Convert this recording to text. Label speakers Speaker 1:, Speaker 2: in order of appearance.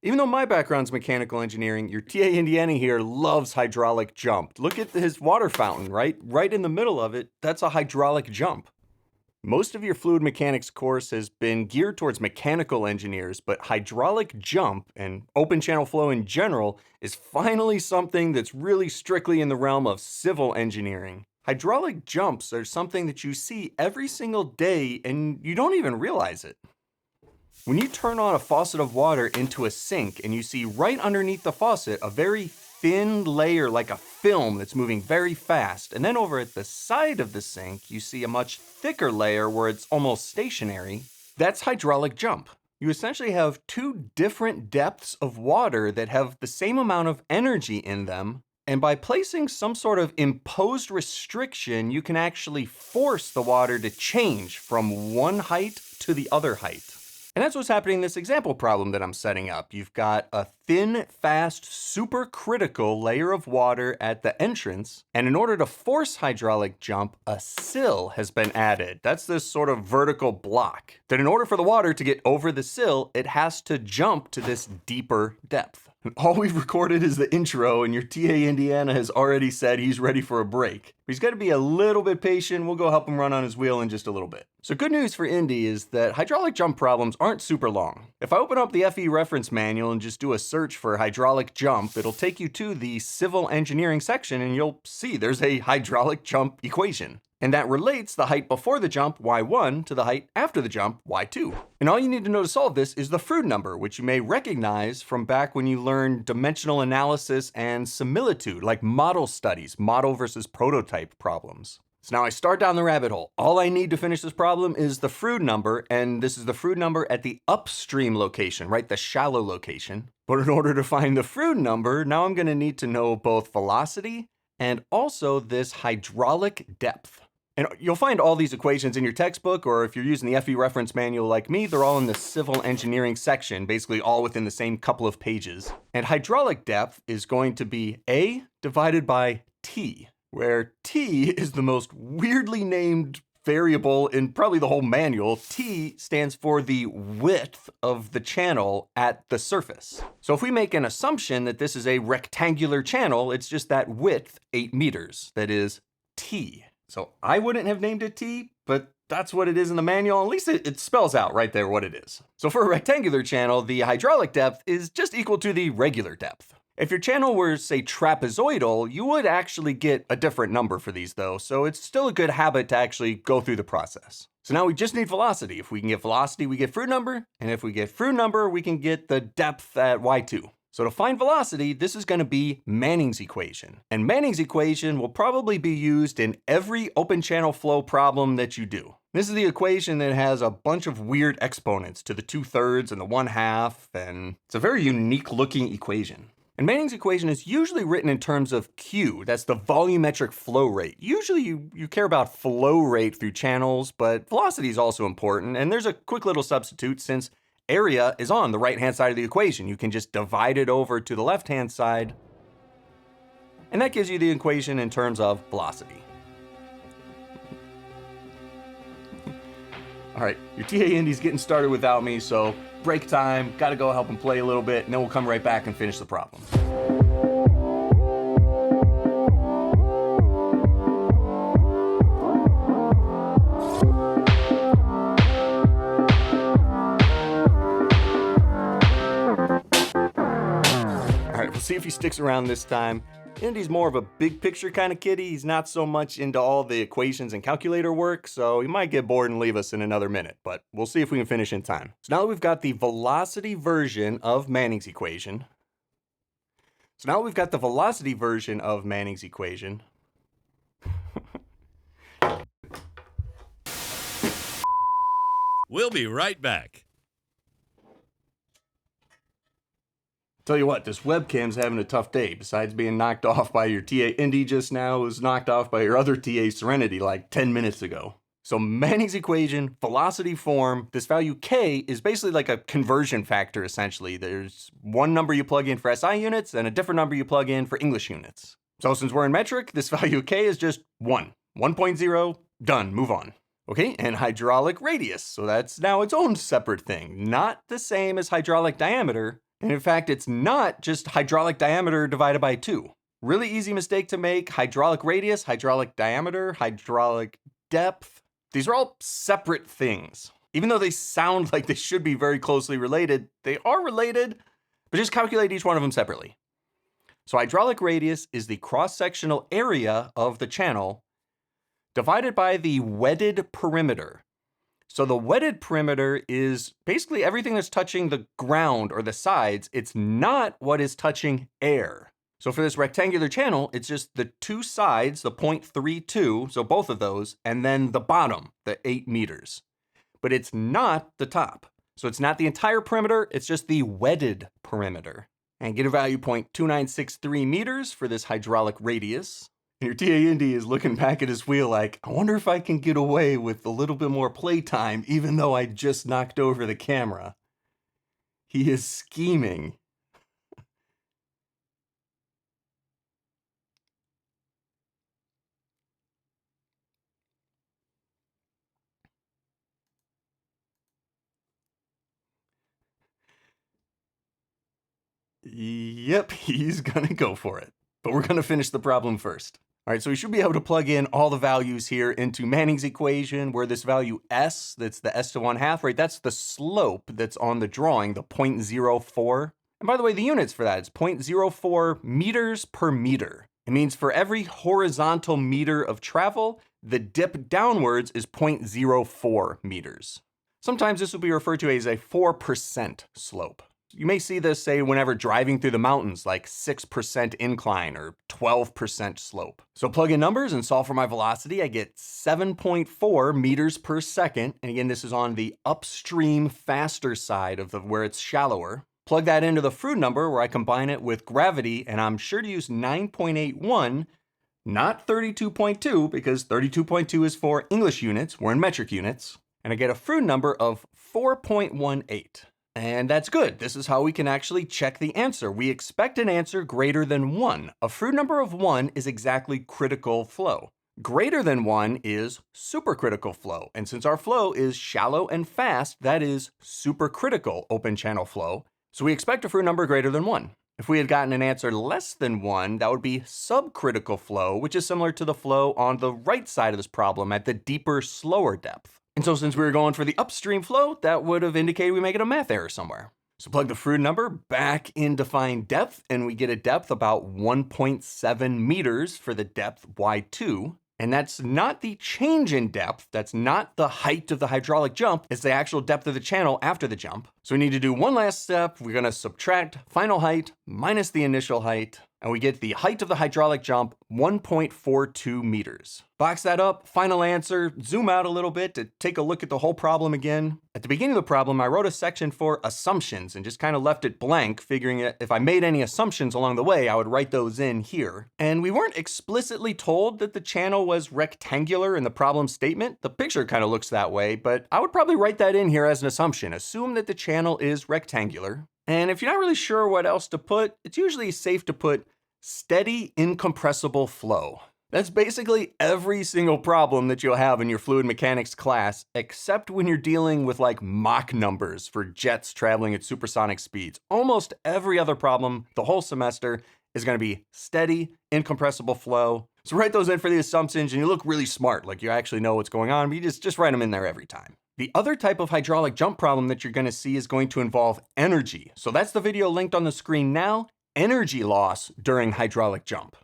Speaker 1: Even though my background's mechanical engineering, your TA Indiana here loves hydraulic jump. Look at his water fountain, right? Right in the middle of it, that's a hydraulic jump. Most of your fluid mechanics course has been geared towards mechanical engineers, but hydraulic jump and open channel flow in general is finally something that's really strictly in the realm of civil engineering. Hydraulic jumps are something that you see every single day and you don't even realize it. When you turn on a faucet of water into a sink and you see right underneath the faucet a very thin layer like a film that's moving very fast, and then over at the side of the sink you see a much thicker layer where it's almost stationary, that's hydraulic jump. You essentially have two different depths of water that have the same amount of energy in them, and by placing some sort of imposed restriction, you can actually force the water to change from one height to the other height. And that's what's happening in this example problem that I'm setting up. You've got a thin, fast, supercritical layer of water at the entrance, and in order to force hydraulic jump, a sill has been added. That's this sort of vertical block. That in order for the water to get over the sill, it has to jump to this deeper depth. And all we've recorded is the intro, and your TA Indiana has already said he's ready for a break. But he's got to be a little bit patient. We'll go help him run on his wheel in just a little bit. So good news for Indy is that hydraulic jump problems aren't super long. If I open up the FE reference manual and just do a search for hydraulic jump, it'll take you to the civil engineering section and you'll see there's a hydraulic jump equation. And that relates the height before the jump, y1, to the height after the jump, y2. And all you need to know to solve this is the Froude number, which you may recognize from back when you learned dimensional analysis and similitude, like model studies, model versus prototype problems. So now I start down the rabbit hole. All I need to finish this problem is the Froude number, and this is the Froude number at the upstream location, right? The shallow location. But in order to find the Froude number, now I'm gonna need to know both velocity and also this hydraulic depth. And you'll find all these equations in your textbook, or if you're using the FE reference manual like me, they're all in the civil engineering section, basically all within the same couple of pages. And hydraulic depth is going to be A divided by T, where T is the most weirdly named variable in probably the whole manual. T stands for the width of the channel at the surface. So if we make an assumption that this is a rectangular channel, it's just that width, 8 meters, that is T. So I wouldn't have named it T, but that's what it is in the manual. At least it spells out right there what it is. So for a rectangular channel, the hydraulic depth is just equal to the regular depth. If your channel were, say, trapezoidal, you would actually get a different number for these though, so it's still a good habit to actually go through the process. So now we just need velocity. If we can get velocity, we get Froude number, and if we get Froude number, we can get the depth at y2. So to find velocity, this is going to be Manning's equation. And Manning's equation will probably be used in every open channel flow problem that you do. This is the equation that has a bunch of weird exponents to the 2/3 and the 1/2, and it's a very unique looking equation. And Manning's equation is usually written in terms of Q, that's the volumetric flow rate. Usually you care about flow rate through channels, but velocity is also important, and there's a quick little substitute since area is on the right-hand side of the equation. You can just divide it over to the left-hand side, and that gives you the equation in terms of velocity. All right, your TA Indy's getting started without me, so break time, gotta go help him play a little bit, and then we'll come right back and finish the problem. See if he sticks around this time. Indy's more of a big picture kind of kitty. He's not so much into all the equations and calculator work, so he might get bored and leave us in another minute, but we'll see if we can finish in time. So now that we've got the velocity version of Manning's equation,
Speaker 2: We'll be right back.
Speaker 1: Tell you what, this webcam's having a tough day. Besides being knocked off by your TA Indy just now, it was knocked off by your other TA Serenity like 10 minutes ago. So Manning's equation, velocity form, this value K is basically like a conversion factor essentially. There's one number you plug in for SI units and a different number you plug in for English units. So since we're in metric, this value K is just 1. 1.0, done, move on. Okay, and hydraulic radius, so that's now its own separate thing. Not the same as hydraulic diameter, And in fact, it's not just hydraulic diameter divided by 2. Really easy mistake to make: hydraulic radius, hydraulic diameter, hydraulic depth. These are all separate things. Even though they sound like they should be very closely related, they are related, but just calculate each one of them separately. So hydraulic radius is the cross-sectional area of the channel divided by the wetted perimeter. So the wetted perimeter is basically everything that's touching the ground or the sides. It's not what is touching air. So for this rectangular channel, it's just the two sides, the 0.32, so both of those, and then the bottom, the 8 meters. But it's not the top. So it's not the entire perimeter, it's just the wetted perimeter. And get a value 0.2963 meters for this hydraulic radius. Your TA Indy is looking back at his wheel like, I wonder if I can get away with a little bit more playtime even though I just knocked over the camera. He is scheming. Yep, he's gonna go for it. But we're gonna finish the problem first. All right, so we should be able to plug in all the values here into Manning's equation, where this value s, that's the s to 1/2, right? That's the slope that's on the drawing, the 0.04. And by the way, the units for that, it's 0.04 meters per meter. It means for every horizontal meter of travel, the dip downwards is 0.04 meters. Sometimes this will be referred to as a 4% slope. You may see this, say, whenever driving through the mountains, like 6% incline or 12% slope. So plug in numbers and solve for my velocity. I get 7.4 meters per second. And again, this is on the upstream faster side of where it's shallower. Plug that into the Froude number where I combine it with gravity, and I'm sure to use 9.81, not 32.2, because 32.2 is for English units. We're in metric units. And I get a Froude number of 4.18. And that's good. This is how we can actually check the answer. We expect an answer greater than 1. A Froude number of 1 is exactly critical flow. Greater than 1 is supercritical flow. And since our flow is shallow and fast, that is supercritical open channel flow. So we expect a Froude number greater than 1. If we had gotten an answer less than 1, that would be subcritical flow, which is similar to the flow on the right side of this problem at the deeper, slower depth. And so since we were going for the upstream flow, that would have indicated we may get a math error somewhere. So plug the Froude number back in defined depth, and we get a depth about 1.7 meters for the depth Y2. And that's not the change in depth. That's not the height of the hydraulic jump. It's the actual depth of the channel after the jump. So we need to do one last step. We're going to subtract final height minus the initial height, and we get the height of the hydraulic jump, 1.42 meters. Box that up, final answer, zoom out a little bit to take a look at the whole problem again. At the beginning of the problem, I wrote a section for assumptions and just kind of left it blank, figuring that if I made any assumptions along the way, I would write those in here. And we weren't explicitly told that the channel was rectangular in the problem statement. The picture kind of looks that way, but I would probably write that in here as an assumption. Assume that the channel is rectangular. And if you're not really sure what else to put, it's usually safe to put steady, incompressible flow. That's basically every single problem that you'll have in your fluid mechanics class, except when you're dealing with like Mach numbers for jets traveling at supersonic speeds. Almost every other problem the whole semester is going to be steady, incompressible flow. So write those in for the assumptions and you look really smart, like you actually know what's going on, but you just write them in there every time. The other type of hydraulic jump problem that you're going to see is going to involve energy. So that's the video linked on the screen now, energy loss during hydraulic jump.